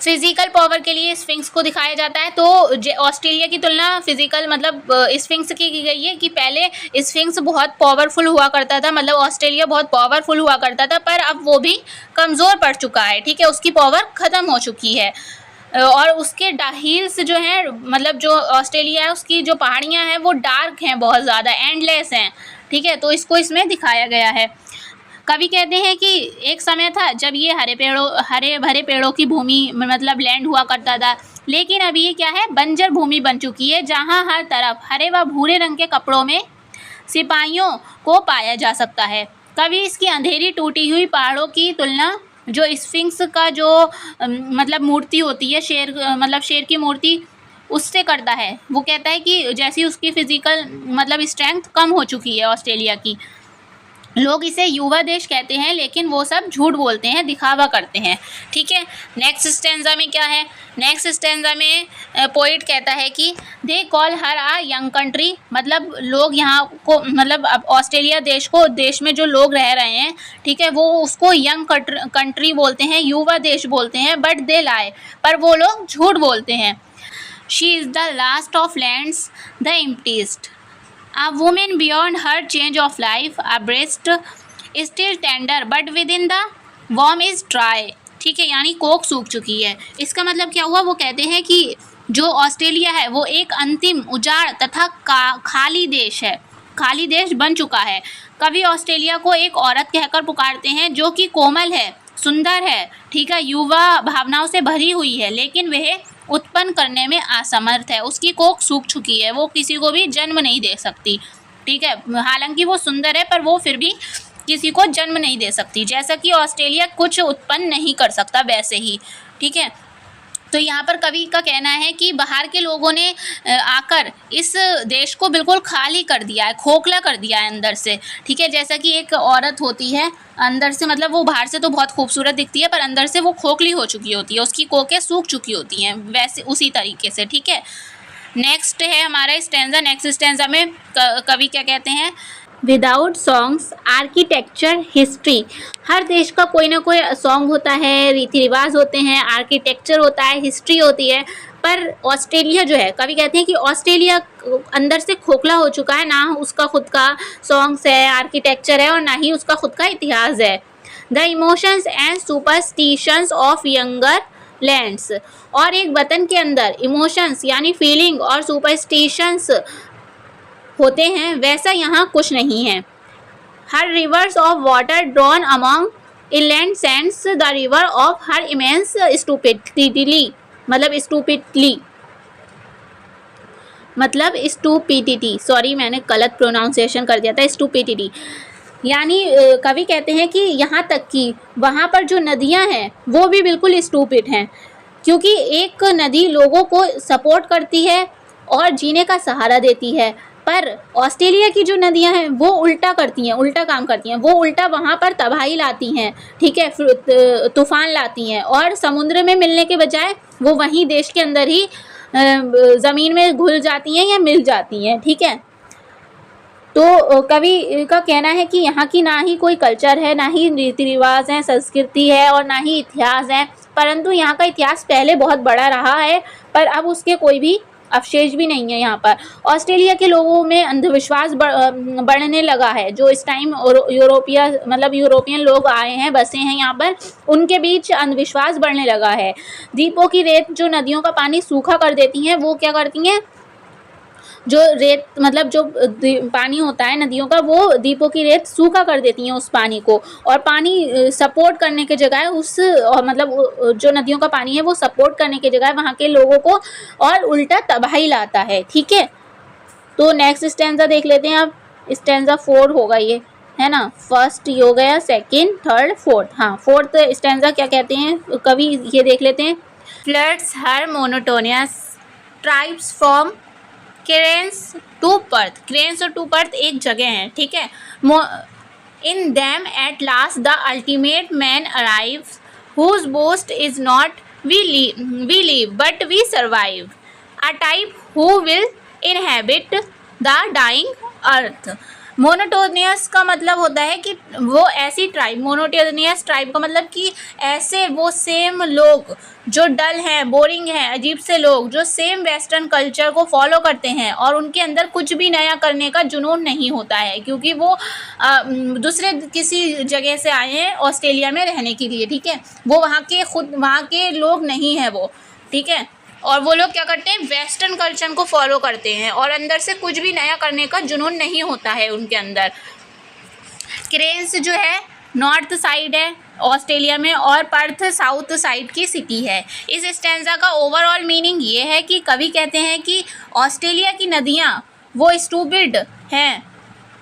फिजिकल पावर के लिए स्फिंक्स को दिखाया जाता है, तो ऑस्ट्रेलिया की तुलना फिजिकल मतलब स्फिंक्स की गई है कि पहले स्फिंक्स बहुत पावरफुल हुआ करता था, मतलब ऑस्ट्रेलिया बहुत पावरफुल हुआ करता था, पर अब वो भी कमज़ोर पड़ चुका है, ठीक है, उसकी पावर ख़त्म हो चुकी है। और उसके हिल्स जो हैं, मतलब जो ऑस्ट्रेलिया है उसकी जो पहाड़ियाँ हैं वो डार्क हैं, बहुत ज़्यादा एंडलेस हैं, ठीक है, तो इसको इसमें दिखाया गया है। कवि कहते हैं कि एक समय था जब ये हरे भरे पेड़ों की भूमि मतलब लैंड हुआ करता था, लेकिन अभी ये क्या है, बंजर भूमि बन चुकी है, जहाँ हर तरफ हरे व भूरे रंग के कपड़ों में सिपाहियों को पाया जा सकता है। कवि इसकी अंधेरी टूटी हुई पहाड़ों की तुलना जो स्फिंक्स का जो मतलब मूर्ति होती है, शेर मतलब शेर की मूर्ति, उससे करता है। वो कहता है कि जैसी उसकी फिजिकल मतलब स्ट्रेंथ कम हो चुकी है ऑस्ट्रेलिया की। लोग इसे युवा देश कहते हैं, लेकिन वो सब झूठ बोलते हैं, दिखावा करते हैं, ठीक है। नेक्स्ट स्टेंजा में क्या है, नेक्स्ट स्टेंजा में पोइट कहता है कि they call her a young country, मतलब लोग यहाँ को मतलब अब ऑस्ट्रेलिया देश में जो लोग रह रहे हैं, ठीक है, वो उसको यंग कंट्री बोलते हैं, युवा देश बोलते हैं, बट दे लाए, पर वो लोग झूठ बोलते हैं। She is the last of lands the emptiest, a woman beyond her change of life, a breast still tender but within the womb is dry, ठीक है, यानी कोख सूख चुकी है। इसका मतलब क्या हुआ, वो कहते हैं कि जो ऑस्ट्रेलिया है वो एक अंतिम उजाड़ तथा खाली देश है, खाली देश बन चुका है। कवि ऑस्ट्रेलिया को एक औरत कहकर पुकारते हैं जो कि कोमल है, सुंदर है, ठीक है, युवा भावनाओं से भरी हुई है, लेकिन वह उत्पन्न करने में असमर्थ है, उसकी कोख सूख चुकी है, वो किसी को भी जन्म नहीं दे सकती, ठीक है, हालांकि वो सुंदर है पर वो फिर भी किसी को जन्म नहीं दे सकती, जैसा कि ऑस्ट्रेलिया कुछ उत्पन्न नहीं कर सकता वैसे ही, ठीक है। तो यहाँ पर कवि का कहना है कि बाहर के लोगों ने आकर इस देश को बिल्कुल खाली कर दिया है, खोखला कर दिया है अंदर से, ठीक है, जैसा कि एक औरत होती है अंदर से, मतलब वो बाहर से तो बहुत खूबसूरत दिखती है पर अंदर से वो खोखली हो चुकी होती है, उसकी कोखें सूख चुकी होती हैं, वैसे उसी तरीके से, ठीक है। नेक्स्ट है हमारा स्टैंजा, नेक्स्ट स्टैंजा में कवि क्या कहते हैं, विदाउट सॉन्ग्स आर्किटेक्चर हिस्ट्री, हर देश का कोई ना कोई सॉन्ग होता है, रीति रिवाज होते हैं, आर्किटेक्चर होता है, हिस्ट्री होती है, पर ऑस्ट्रेलिया जो है, कवि कहते हैं कि ऑस्ट्रेलिया अंदर से खोखला हो चुका है, ना उसका खुद का सॉन्ग्स है, आर्किटेक्चर है, और ना ही उसका खुद का इतिहास है। The emotions and superstitions of younger lands, और एक वतन के अंदर इमोशंस यानी फीलिंग और सुपरस्टिशंस होते हैं, वैसा यहाँ कुछ नहीं है। Her rivers of water drawn among inland sands the river of her immense stupidity, मतलब स्टूपिडिटी, सॉरी मैंने गलत प्रोनाउंसिएशन कर दिया था, स्टूपिडिटी, यानी कवि कहते हैं कि यहाँ तक कि वहाँ पर जो नदियाँ हैं वो भी बिल्कुल स्टूपिड हैं, क्योंकि एक नदी लोगों को सपोर्ट करती है और जीने का सहारा देती है, पर ऑस्ट्रेलिया की जो नदियां हैं वो उल्टा करती हैं, उल्टा काम करती हैं, वो उल्टा वहाँ पर तबाही लाती हैं, ठीक है, तूफान लाती हैं, और समुद्र में मिलने के बजाय वो वहीं देश के अंदर ही ज़मीन में घुल जाती हैं या मिल जाती हैं, ठीक है। तो कवि का कहना है कि यहाँ की ना ही कोई कल्चर है, ना ही रीति रिवाज है, संस्कृति है, और ना ही इतिहास है, परंतु यहाँ का इतिहास पहले बहुत बड़ा रहा है, पर अब उसके कोई भी अवशेष भी नहीं है। यहाँ पर ऑस्ट्रेलिया के लोगों में अंधविश्वास बढ़ने लगा है, जो इस टाइम यूरोपियन लोग आए हैं, बसे हैं यहाँ पर, उनके बीच अंधविश्वास बढ़ने लगा है। द्वीपों की रेत जो नदियों का पानी सूखा कर देती हैं, वो क्या करती हैं, जो रेत मतलब जो पानी होता है नदियों का, वो द्वीपों की रेत सूखा कर देती हैं उस पानी को, और पानी सपोर्ट करने के जगह मतलब जो नदियों का पानी है वो सपोर्ट करने के जगह वहाँ के लोगों को और उल्टा तबाही लाता है, ठीक है। तो नेक्स्ट स्टैंजा देख लेते हैं अब, स्टैंजा 4 होगा ये, है ना। फर्स्ट ये हो गया, सेकंड, थर्ड, फोर्थ। हाँ, फोर्थ स्टैंजा क्या कहते हैं कवि, ये देख लेते हैं। Floods her monotonous tribes from Cairns to Perth. Cairns और टू पर्थ एक जगह है, ठीक है। In them at last the ultimate man arrives whose boast is not we live but we survive, a type who will inhabit the dying earth। Monotonous का मतलब होता है कि वो ऐसी ट्राइब, मोनोटोनियस ट्राइब का मतलब कि ऐसे वो सेम लोग जो डल हैं, बोरिंग हैं, अजीब से लोग जो सेम वेस्टर्न कल्चर को फॉलो करते हैं और उनके अंदर कुछ भी नया करने का जुनून नहीं होता है, क्योंकि वो दूसरे किसी जगह से आए हैं ऑस्ट्रेलिया में रहने के लिए, ठीक है। वो वहाँ के लोग नहीं हैं वो, ठीक है। और वो लोग क्या करते हैं, वेस्टर्न कल्चर को फॉलो करते हैं और अंदर से कुछ भी नया करने का जुनून नहीं होता है उनके अंदर। क्रेन्स जो है नॉर्थ साइड है ऑस्ट्रेलिया में और पर्थ साउथ साइड की सिटी है। इस स्टैंजा का ओवरऑल मीनिंग ये है कि कवि कहते हैं कि ऑस्ट्रेलिया की नदियाँ वो स्टूपिड हैं,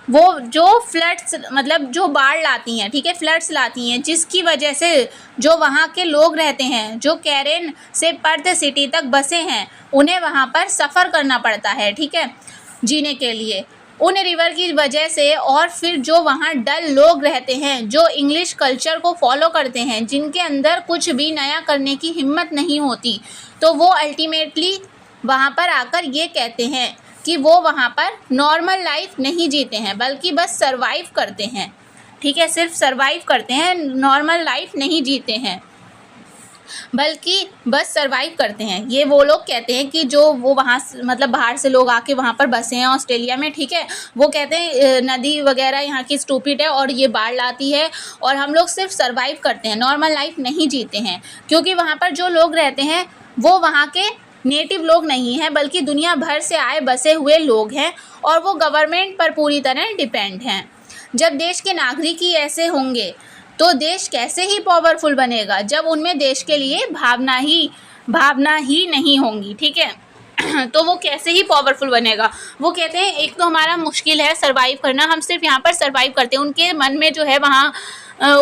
वो जो फ्लड्स मतलब जो बाढ़ लाती हैं, ठीक है, फ्लड्स लाती हैं, जिसकी वजह से जो वहाँ के लोग रहते हैं, जो कैरेन से पर्थ सिटी तक बसे हैं, उन्हें वहाँ पर सफ़र करना पड़ता है, ठीक है, जीने के लिए उन रिवर की वजह से। और फिर जो वहाँ डल लोग रहते हैं, जो इंग्लिश कल्चर को फॉलो करते हैं, जिनके अंदर कुछ भी नया करने की हिम्मत नहीं होती, तो वो अल्टीमेटली वहाँ पर आकर ये कहते हैं कि वो वहाँ पर नॉर्मल लाइफ नहीं जीते हैं, बल्कि बस सरवाइव करते हैं, ठीक है, सिर्फ सरवाइव करते हैं, नॉर्मल लाइफ नहीं जीते हैं, बल्कि बस सरवाइव करते हैं। ये वो लोग कहते हैं कि जो वो वहाँ मतलब बाहर से लोग आके वहाँ पर बसे हैं ऑस्ट्रेलिया में, ठीक है, वो कहते हैं नदी वगैरह यहाँ की स्टूपिड है और ये बाढ़ लाती है और हम लोग सिर्फ सरवाइव करते हैं, नॉर्मल लाइफ नहीं जीते हैं, क्योंकि वहाँ पर जो लोग रहते हैं वो वहाँ के नेटिव लोग नहीं हैं, बल्कि दुनिया भर से आए बसे हुए लोग हैं और वो गवर्नमेंट पर पूरी तरह डिपेंड हैं। जब देश के नागरिक ही ऐसे होंगे तो देश कैसे ही पावरफुल बनेगा, जब उनमें देश के लिए भावना ही नहीं होंगी, ठीक है। तो वो कैसे ही पावरफुल बनेगा। वो कहते हैं एक तो हमारा मुश्किल है सरवाइव करना, हम सिर्फ यहाँ पर सरवाइव करते हैं। उनके मन में जो है वहाँ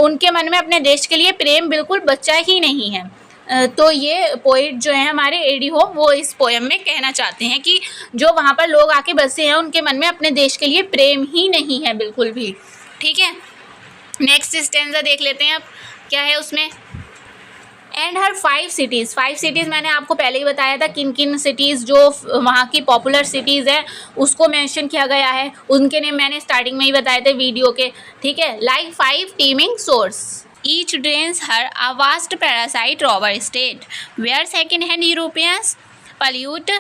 उनके मन में अपने देश के लिए प्रेम बिल्कुल बचा ही नहीं है। तो ये पोइट जो है हमारे एडी होप, वो इस पोएम में कहना चाहते हैं कि जो वहाँ पर लोग आके बसे हैं उनके मन में अपने देश के लिए प्रेम ही नहीं है बिल्कुल भी, ठीक है। नेक्स्ट स्टैंजा देख लेते हैं अब क्या है उसमें। एंड हर 5 सिटीज़ मैंने आपको पहले ही बताया था किन किन सिटीज़ जो वहाँ की पॉपुलर सिटीज़ हैं उसको मेंशन किया गया है, उनके नेम मैंने स्टार्टिंग में ही बताए थे वीडियो के, ठीक है। Like 5 teeming source each drains her a vast parasite robber state where second-hand Europeans pollute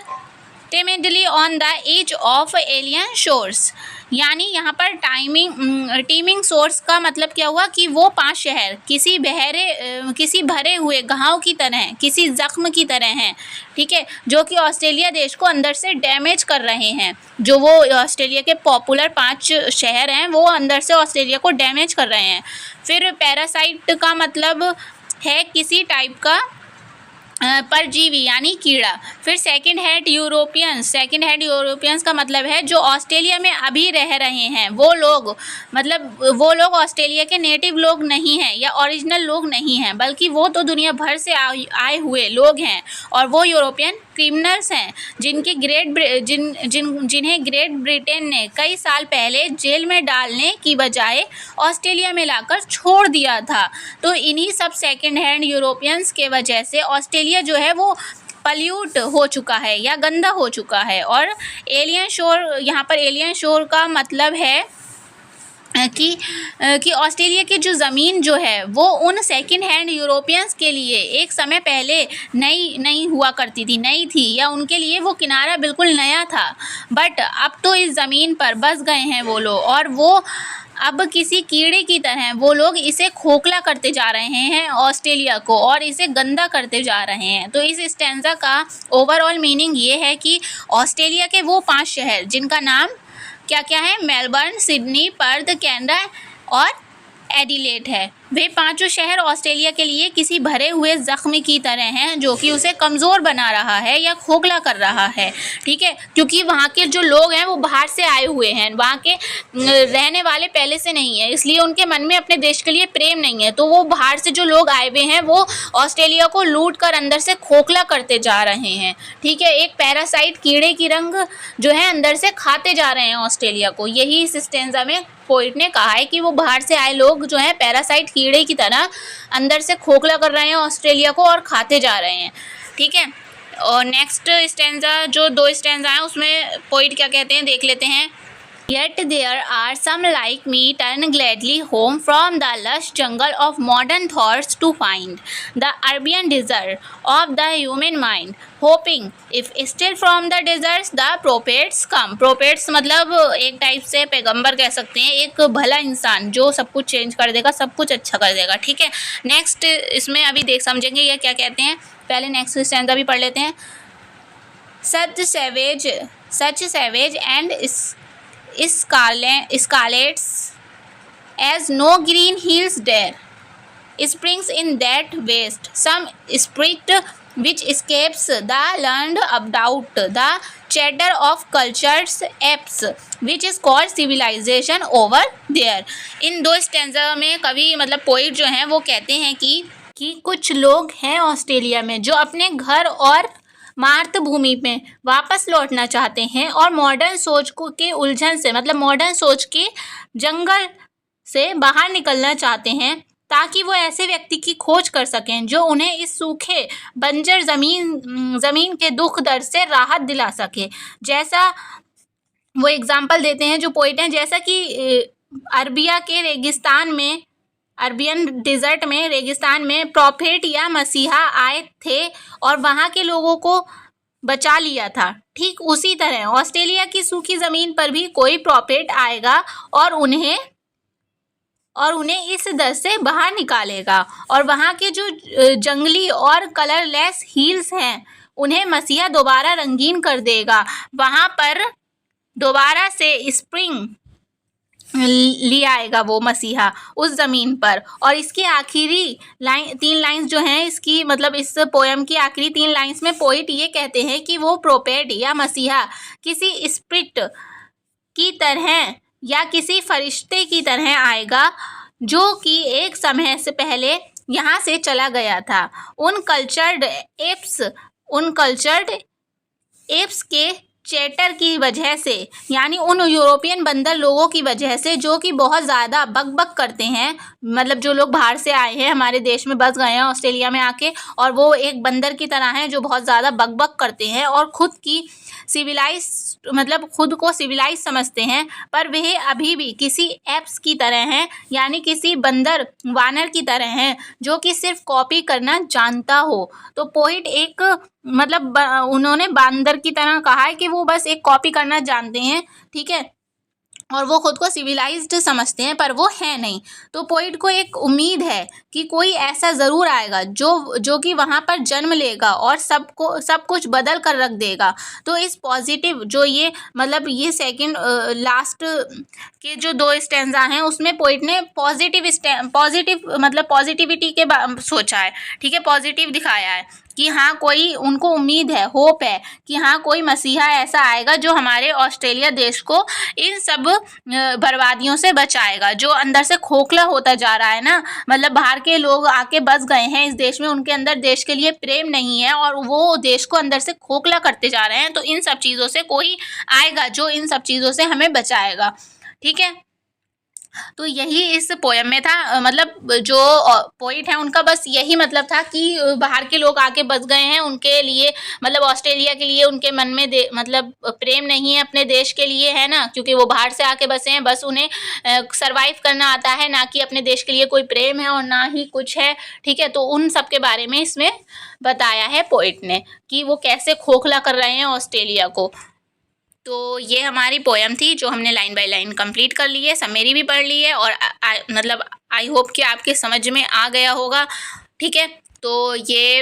timidly on the edge of alien shores। यानी यहाँ पर टीमिंग सोर्स का मतलब क्या हुआ कि वो 5 शहर किसी भरे हुए घाव की तरह, किसी ज़ख्म की तरह हैं, ठीक है, जो कि ऑस्ट्रेलिया देश को अंदर से डैमेज कर रहे हैं। जो वो ऑस्ट्रेलिया के पॉपुलर 5 शहर हैं वो अंदर से ऑस्ट्रेलिया को डैमेज कर रहे हैं। फिर पैरासाइट का मतलब है किसी टाइप का परजीवी यानी कीड़ा। फिर सेकंड हैंड यूरोपियंस का मतलब है जो ऑस्ट्रेलिया में अभी रह रहे हैं वो लोग, मतलब वो लोग ऑस्ट्रेलिया के नेटिव लोग नहीं हैं या ओरिजिनल लोग नहीं हैं, बल्कि वो तो दुनिया भर से आए हुए लोग हैं और वो यूरोपियन क्रिमिनल्स हैं जिन्हें ग्रेट ब्रिटेन ने कई साल पहले जेल में डालने की बजाय ऑस्ट्रेलिया में लाकर छोड़ दिया था। तो इन्हीं सब सेकंड हैंड यूरोपियंस के वजह से ऑस्ट्रेलिया जो है वो पल्यूट हो चुका है या गंदा हो चुका है। और एलियन शोर, यहाँ पर एलियन शोर का मतलब है कि ऑस्ट्रेलिया की जो ज़मीन जो है वो उन सेकंड हैंड यूरोपियंस के लिए एक समय पहले नई हुआ करती थी, नई थी, या उनके लिए वो किनारा बिल्कुल नया था, बट अब तो इस ज़मीन पर बस गए हैं वो लोग और वो अब किसी कीड़े की तरह वो लोग इसे खोखला करते जा रहे हैं ऑस्ट्रेलिया को और इसे गंदा करते जा रहे हैं। तो इस स्टैंजा का ओवरऑल मीनिंग ये है कि ऑस्ट्रेलिया के वो 5 शहर जिनका नाम क्या क्या है, मेलबर्न, सिडनी, पर्थ, कैनबरा और एडिलेड है, वे पांचों शहर ऑस्ट्रेलिया के लिए किसी भरे हुए जख्म की तरह हैं जो कि उसे कमज़ोर बना रहा है या खोखला कर रहा है, ठीक है, क्योंकि वहाँ के जो लोग हैं वो बाहर से आए हुए हैं, वहाँ के रहने वाले पहले से नहीं है, इसलिए उनके मन में अपने देश के लिए प्रेम नहीं है, तो वो बाहर से जो लोग आए हुए हैं वो ऑस्ट्रेलिया को लूट कर अंदर से खोखला करते जा रहे हैं, ठीक है, एक पैरासाइट कीड़े की रंग जो है अंदर से खाते जा रहे हैं ऑस्ट्रेलिया को। यही इस स्टेंजा में पोइट ने कहा है कि वो बाहर से आए लोग जो हैं पैरासाइट कीड़े की तरह अंदर से खोखला कर रहे हैं ऑस्ट्रेलिया को और खाते जा रहे हैं, ठीक है। और नेक्स्ट स्टेंजा जो 2 स्टेंजा हैं उसमें पोइट क्या कहते हैं देख लेते हैं। Yet there are some like me turn gladly home from the lush jungle of modern thoughts to find the urban desert of the human mind, hoping if still from the deserts the prophets come। prophets मतलब एक type से पैगंबर कह सकते हैं, एक भला इंसान जो सब कुछ चेंज कर देगा, सब कुछ अच्छा कर देगा, ठीक है। नेक्स्ट इसमें अभी देख समझेंगे ये क्या कहते हैं, पहले नेक्स्ट स्टैंजा भी पढ़ लेते हैं। such savage and scarlets as no green hills dare springs in that waste, some spirit which escapes the learned about the chatter of culture's apes which is called civilization over there। In 2 stanza में कवि मतलब poet जो हैं वो कहते हैं कि कुछ लोग हैं ऑस्ट्रेलिया में जो अपने घर और मातृभूमि में वापस लौटना चाहते हैं और मॉडर्न सोच को के उलझन से मतलब मॉडर्न सोच के जंगल से बाहर निकलना चाहते हैं ताकि वो ऐसे व्यक्ति की खोज कर सकें जो उन्हें इस सूखे बंजर ज़मीन के दुख दर्द से राहत दिला सके। जैसा वो एग्जाम्पल देते हैं जो पोइट हैं, जैसा कि अरबिया के अरबियन डिज़र्ट में रेगिस्तान में प्रॉफेट या मसीहा आए थे और वहाँ के लोगों को बचा लिया था, ठीक उसी तरह ऑस्ट्रेलिया की सूखी ज़मीन पर भी कोई प्रॉफेट आएगा और उन्हें इस दर से बाहर निकालेगा और वहाँ के जो जंगली और कलरलेस हिल्स हैं उन्हें मसीहा दोबारा रंगीन कर देगा, वहाँ पर दोबारा से स्प्रिंग ले आएगा वो मसीहा उस ज़मीन पर। और इसकी आखिरी 3 लाइन्स जो हैं इसकी मतलब इस पोएम की आखिरी 3 लाइन्स में पोइट ये कहते हैं कि वो प्रोपेट या मसीहा किसी स्पिरिट की तरह या किसी फरिश्ते की तरह आएगा जो कि एक समय से पहले यहाँ से चला गया था। उन कल्चर्ड एप्स के चैटर की वजह से, यानी उन यूरोपियन बंदर लोगों की वजह से जो कि बहुत ज़्यादा बक करते हैं, मतलब जो लोग बाहर से आए हैं हमारे देश में बस गए हैं ऑस्ट्रेलिया में आके और वो एक बंदर की तरह हैं जो बहुत ज़्यादा बक करते हैं और खुद को सिविलाइज समझते हैं, पर वह अभी भी किसी एप्स की तरह हैं, यानी किसी वानर की तरह हैं जो कि सिर्फ कॉपी करना जानता हो। तो पोइट एक मतलब उन्होंने बांदर की तरह कहा है कि वो बस एक कॉपी करना जानते हैं, ठीक है, और वो खुद को सिविलाइज्ड समझते हैं पर वो है नहीं। तो पोइट को एक उम्मीद है कि कोई ऐसा ज़रूर आएगा जो कि वहाँ पर जन्म लेगा और सब कुछ बदल कर रख देगा। तो इस पॉजिटिव जो ये मतलब ये सेकंड लास्ट के जो 2 स्टैंजा हैं उसमें पोइट ने पॉजिटिव मतलब पॉजिटिविटी के सोचा है, ठीक है, पॉजिटिव दिखाया है कि हाँ कोई उनको उम्मीद है, होप है कि हाँ कोई मसीहा ऐसा आएगा जो हमारे ऑस्ट्रेलिया देश को इन सब बर्बादियों से बचाएगा, जो अंदर से खोखला होता जा रहा है ना, मतलब बाहर के लोग आके बस गए हैं इस देश में, उनके अंदर देश के लिए प्रेम नहीं है और वो देश को अंदर से खोखला करते जा रहे हैं। तो इन सब चीज़ों से कोई आएगा जो इन सब चीज़ों से हमें बचाएगा, ठीक है। तो यही इस पोएम में था, मतलब जो पोइट है उनका बस यही मतलब था कि बाहर के लोग आके बस गए हैं, उनके लिए मतलब ऑस्ट्रेलिया के लिए उनके मन में मतलब प्रेम नहीं है अपने देश के लिए, है ना, क्योंकि वो बाहर से आके बसे हैं, बस उन्हें सरवाइव करना आता है, ना कि अपने देश के लिए कोई प्रेम है और ना ही कुछ है, ठीक है। तो उन सब के बारे में इसमें बताया है पोइट ने कि वो कैसे खोखला कर रहे हैं ऑस्ट्रेलिया को। तो ये हमारी पोएम थी जो हमने लाइन बाय लाइन कंप्लीट कर ली है, समरी भी पढ़ ली है और मतलब आई होप कि आपके समझ में आ गया होगा, ठीक है। तो ये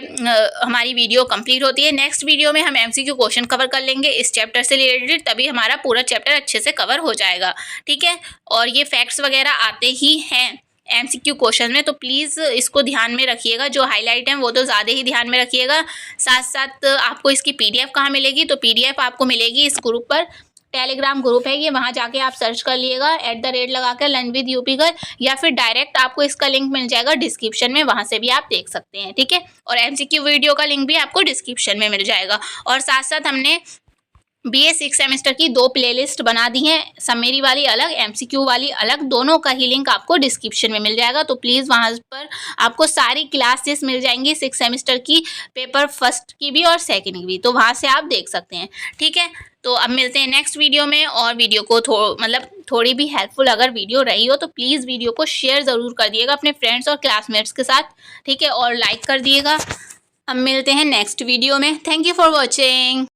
हमारी वीडियो कंप्लीट होती है। नेक्स्ट वीडियो में हम एमसीक्यू क्वेश्चन कवर कर लेंगे इस चैप्टर से रिलेटेड, तभी हमारा पूरा चैप्टर अच्छे से कवर हो जाएगा, ठीक है। और ये फैक्ट्स वगैरह आते ही हैं MCQ क्वेश्चन में, तो प्लीज़ इसको ध्यान में रखिएगा। जो हाईलाइट हैं वो तो ज़्यादा ही ध्यान में रखिएगा। साथ साथ आपको इसकी PDF कहाँ मिलेगी, तो PDF आपको मिलेगी इस ग्रुप पर, टेलीग्राम ग्रुप है ये, वहाँ जाके आप सर्च कर लिएगा @ लगाकर लर्न विद यूपी गर्ल, या फिर डायरेक्ट आपको इसका लिंक मिल जाएगा डिस्क्रिप्शन में, वहाँ से भी आप देख सकते हैं, ठीक है। और MCQ वीडियो का लिंक भी आपको डिस्क्रिप्शन में मिल जाएगा। और साथ साथ हमने BA 6 सेमेस्टर की 2 प्लेलिस्ट बना दी हैं, समरी वाली अलग, MCQ वाली अलग, दोनों का ही लिंक आपको डिस्क्रिप्शन में मिल जाएगा। तो प्लीज़ वहाँ पर आपको सारी क्लासेस मिल जाएंगी 6 सेमेस्टर की, पेपर फर्स्ट की भी और सेकंड की भी, तो वहाँ से आप देख सकते हैं, ठीक है। तो अब मिलते हैं नेक्स्ट वीडियो में, और वीडियो को थोड़ी भी हेल्पफुल अगर वीडियो रही हो तो प्लीज़ वीडियो को शेयर ज़रूर कर दिएगा अपने फ्रेंड्स और क्लासमेट्स के साथ, ठीक है, और लाइक कर दिएगा। अब मिलते हैं नेक्स्ट वीडियो में। Thank you for watching.